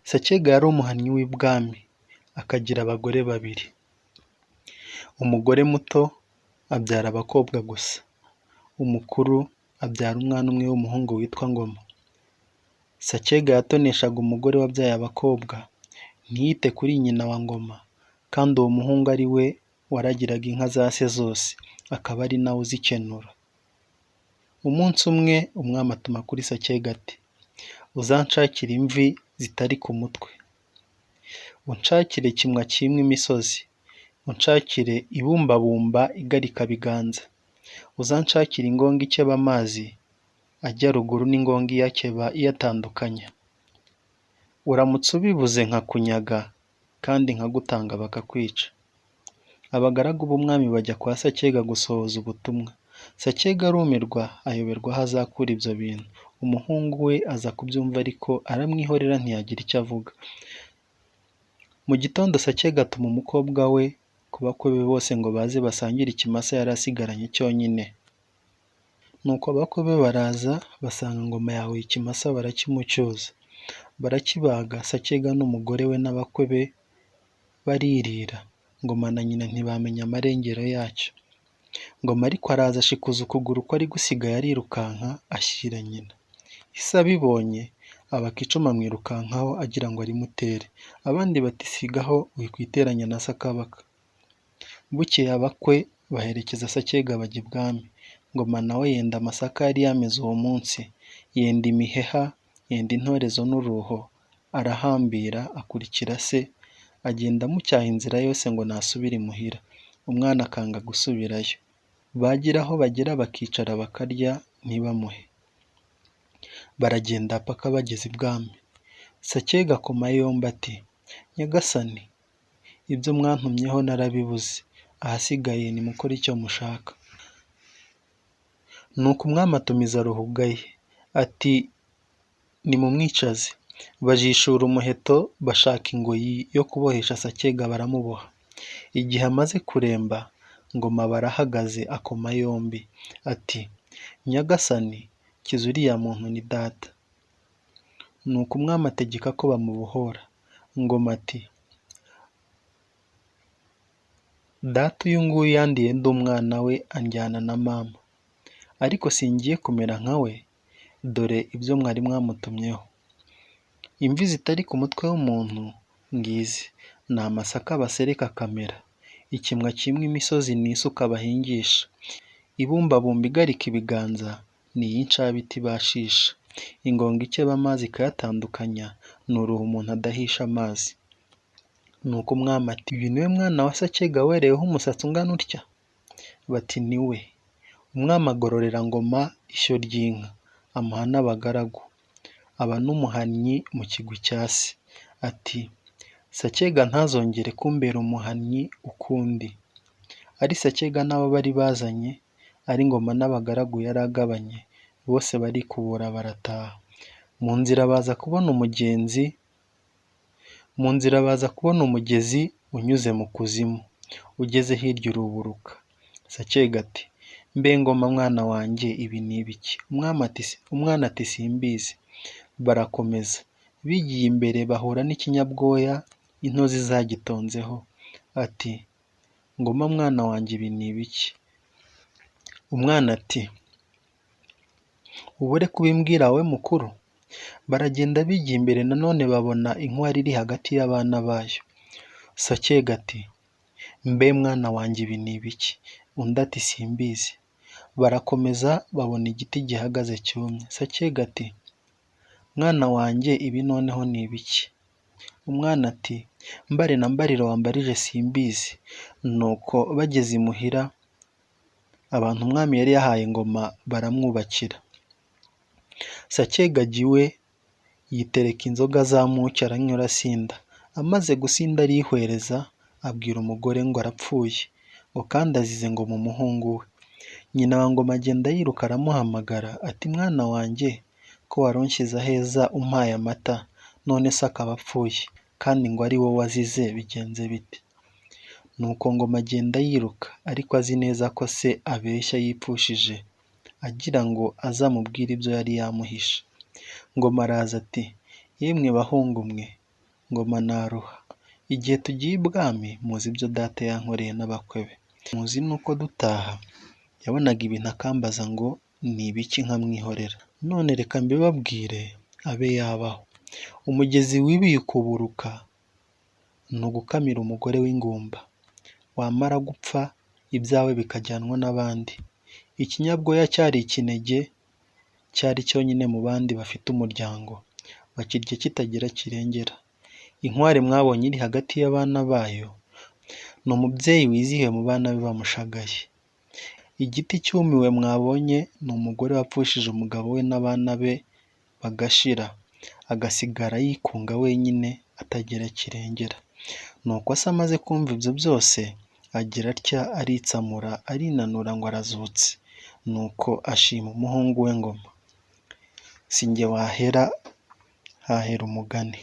Sacyega yari umuhannyi w'ibwami, akagira abagore babiri. Umugore muto abyara abakobwa gusa, umukuru abyara umwana umwe w'umuhungu witwa Ngoma. Sacyega yatoneshaga umugore wabyaye abakobwa, ntiyite kuri nyina wa Ngoma, kandi uwo muhungu ari we waragiraga inka za se zose, akaba ari nawe uzikenura. Umunsi umwe umwami atuma kuri Sacyega ati: "Uzanshakire imvi zitari ku mutwe, unshakire kimwa cyimwe imisozi, unshakire ibumbabumba igarikabiganza, uzanshakire ingongo ikeba amazi ajya ruguru n'ingongo iyakeba iyatandukanya. Uramutse ubibuze nkakunyaga, kandi nkagutanga bakakwica." Abagaragu b'umwami bajya kwa Sacyega gusohoza ubutumwa. Sacyega arumirwa ayoberwa aho azakura ibyo bintu. Umuhungu we aza kubyumva ariko aramwihorera ntiyagira icyo avuga. Mu gitondo Sacyega atuma umukobwa we ku bakwe be bose ngo baze basangire ikimasa yari asigaranye cyonyine. Nuko abakwe be baraza basanga Ngoma yahuye ikimasa barakimucyuza, barakibaga. Sacyega n'umugore we n'abakwe be baririra. Ngoma na nyina ntibamenya amarengero yacyo. Ngoma ariko araza ashikuza ukuguru ko ari gusigaye arirukanka ashyira nyina. Ise abibonye abaka icumu amwirukankaho agira ngo arimutere. Abandi bati sigaho wikwiteranya na Sakabaka. Bukeye abakwe baherekeza Sacyega bajya ibwami. Ngoma nawe yenda amasaka yari yameze uwo munsi, yenda imiheha, yenda intorezo n'uruho, arahambira akurikira se, agenda amucyaha inzira yose ngo nasubire imuhira. Umwana akanga gusubirayo. Bagira aho bagera bakicara bakarya ntibamuhe. Baragenda paka bageze ibwami. Sacyega akoma yombi ati: "Nyagasani, ibyo mwantumyeho narabibuze, ahasigaye nimukore icyo mushaka." Nuko umwami atumiza Ruhugaye ati: "Nimumwicaze." Bajishura umuheto bashaka ingoyi yo kubohesha Sacyega baramuboha. Igihe amaze kuremba, Ngoma barahagaze akoma yombi ati: "Nyagasani, kiza uriya muntu ni data." Nuko umwami ategeka ko bamubohora. Ngoma ati: "Data uyu nguyu yandiye ndi umwana we anjyana na mama, ariko singiye kumera nka we, dore ibyo mwari mwamutumyeho. Imvi zitari ku mutwe w'umuntu ngizi, ni amasaka basereka akamera, ikimwa kimwe imisozi ni isuka bahingisha, ibumbabumba igarika ibiganza ni iy'incabiti bashisha, ingongo ikeba amazi ikayatandukanya ni uruhu umuntu adahisha amazi." Nuko umwami ati: "Uyu ni we mwana wa Sacyega wereyeho umusatsi ungana utya?" Bati: "Ni we." Umwami agororera Ngoma ishyo ry'inka, amuha n'abagaragu, aba n'umuhannyi mu kigwi cya se. Ati: "Sacyega ntazongere kumbera umuhannyi ukundi." Ari Sacyega n'abo bari bazanye, ari Ngoma n'abagaragu yari agabanye, bose barikubura barataha. Mu nzira baza kubona umugezi unyuze mu kuzimu, ugeze hirya uruburuka. Sacyega ati: "Mbe Ngoma mwana wanjye, ibi ni ibiki?" Umwana ati: "Simbizi." Barakomeza, bigiye imbere bahura n'ikinyabwoya intozi zagitonzeho. Ati: "Ngoma mwana wanjye, ibi ni ibiki?" Umwana ati: "Ubure kubimbwira wowe mukuru." Baragenda bigiye imbere nanone babona inkware iri hagati y'abana bayo. Sacyega ati: "Mbe mwana wanjye, ibi ni ibiki?" Undi ati: "Simbizi." Barakomeza babona igiti gihagaze cyumye. Sacyega ati: "Mwana wanjye, ibi noneho ni ibiki?" Umwana ati: "Mbare na mbariro wambarije simbizi." Nuko bageze imuhira, abantu umwami yari yahaye Ngoma baramwubakira. Sacyega ajya iwe yitereka inzoga z'amuki aranywa arasinda. Amaze gusinda arihwereza, abwira umugore ngo arapfuye, ngo kandi azize ngo mu muhungu we. Nyina wa Ngoma agenda yiruka aramuhamagara ati: "Mwana wanjye, ko waronshyize aheza umpaye amata, none se akaba apfuye, kandi ngo ari wowe wazize, bigenze bite?" Nuko Ngoma agenda yiruka, ariko azi neza ko se abeshya yipfushije, agira ngo azamubwire ibyo yari yamuhishe. Ngoma araza ati: "Yemwe bahungu mwe, Ngoma naruha. Igihe tugiye ibwami muzi ibyo data yankoreye n'abakwe be. Muzi nuko dutaha yabonaga ibintu akambaza ngo ni ibiki nkamwihorera. None reka mbibabwire abe yabaho. Umugezi wibiye ukuburuka ni ugukamira umugore w'ingumba. Wamara gupfa ibyawe bikajyanwa n'abandi. Ikinyabwoya cyari ikinege, cyari cyonyine mu bandi bafite umuryango. Bakirya kitagira kirengera. Inkware mwabonye iri hagati y'abana bayo ni umubyeyi wizihiwe mu bana be bamushagaye. Igiti cyumiwe mwabonye ni umugore wapfushije umugabo we n'abana be bagashira, agasigara yikunga wenyine atagira kirengera. Nuko se amaze kumva ibyo byose agira atya aritsamura arinanura ngo arazutse. Nuko ashima umuhungu we Ngoma. Si jye wahera hahera umugani.